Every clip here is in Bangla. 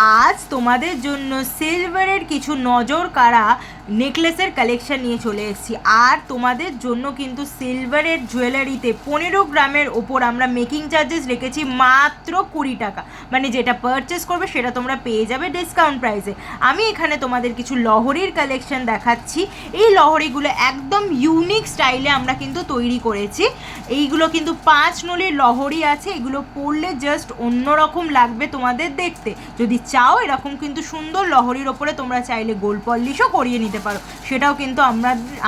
আজ তোমাদের জন্য সিলভারের কিছু নজর কাড়া নেকলেসের কালেকশন নিয়ে চলে এসেছি। আর তোমাদের জন্য কিন্তু সিলভারের জুয়েলারিতে 15 গ্রামের ওপর আমরা মেকিং চার্জেস রেখেছি মাত্র 20 টাকা। মানে যেটা পারচেস করবে সেটা তোমরা পেয়ে যাবে ডিসকাউন্ট প্রাইসে। আমি এখানে তোমাদের কিছু লহরির কালেকশন দেখাচ্ছি। এই লহরিগুলো একদম ইউনিক স্টাইলে আমরা কিন্তু তৈরি করেছি। এইগুলো কিন্তু 5 নলির লহরি আছে। এগুলো পরলে জাস্ট অন্যরকম লাগবে তোমাদের দেখতে। যদি চাও এরকম কিন্তু সুন্দর লহরির ওপরে তোমরা চাইলে গোল্ড পলিশও করিয়ে নিতে পারো, সেটাও কিন্তু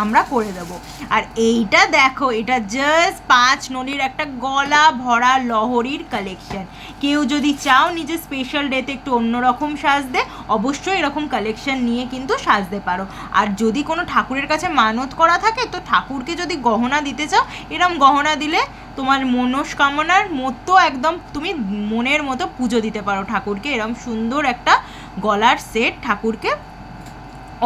আমরা করে দেবো। আর এইটা দেখো, এটা জাস্ট 5 নলির একটা গলা ভরা লহরির কালেকশন। কেউ যদি চাও নিজে স্পেশাল ডেতে একটু অন্যরকম সাজতে, অবশ্যই এরকম কালেকশন নিয়ে কিন্তু সাজতে পারো। আর যদি কোনো ঠাকুরের কাছে মানত করা থাকে, তো ঠাকুরকে যদি গহনা দিতে চাও, এরম গহনা দিলে তোমার মনস্কামনার মতো একদম তুমি মনের মতো পুজো দিতে পারো ঠাকুরকে। এরম সুন্দর একটা গলার সেট ঠাকুরকে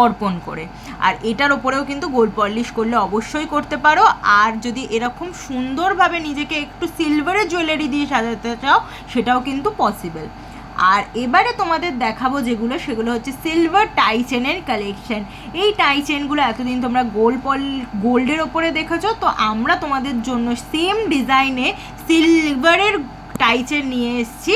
অর্পণ করে। আর এটার ওপরেও কিন্তু গোল্ড পলিশ করলে অবশ্যই করতে পারো। আর যদি এরকম সুন্দরভাবে নিজেকে একটু সিলভারের জুয়েলারি দিয়ে সাজাতে চাও, সেটাও কিন্তু পসিবল। আর এবারে তোমাদের দেখাবো যেগুলো, সেগুলো হচ্ছে সিলভার টাই চেনের কালেকশন। এই টাই চেনগুলো এতদিন তোমরা গোল্ডের ওপরে দেখেছো, তো আমরা তোমাদের জন্য সেম ডিজাইনে সিলভারের টাই চেন নিয়ে এসেছি,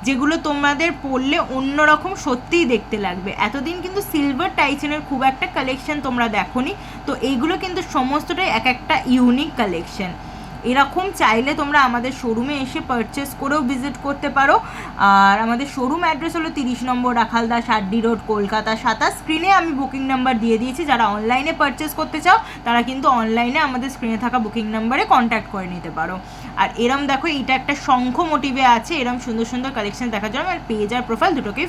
যেগুলো তোমাদের পরলে অন্যরকম সত্যিই দেখতে লাগবে। এতদিন কিন্তু সিলভার টাই চেনের খুব একটা কালেকশন তোমরা দেখোনি, তো এইগুলো কিন্তু সমস্তটাই এক একটা ইউনিক কালেকশন। এরকম চাইলে তোমরা আমাদের শোরুমে এসে পারচেস করেও ভিজিট করতে পারো। আর আমাদের শোরুম অ্যাড্রেস হলো 30 নম্বর রাখালদাস আড্ডি রোড, কলকাতা 27। স্ক্রিনে আমি বুকিং নাম্বার দিয়ে দিয়েছি। যারা অনলাইনে পারচেস করতে চাও তারা কিন্তু অনলাইনে আমাদের স্ক্রিনে থাকা বুকিং নাম্বারে কন্ট্যাক্ট করে নিতে পারো। আর এরম দেখো, এইটা একটা শঙ্খ মোটিভে আছে। এরম সুন্দর সুন্দর কালেকশন দেখার জন্য আমার পেজ আর প্রোফাইল দুটোকেই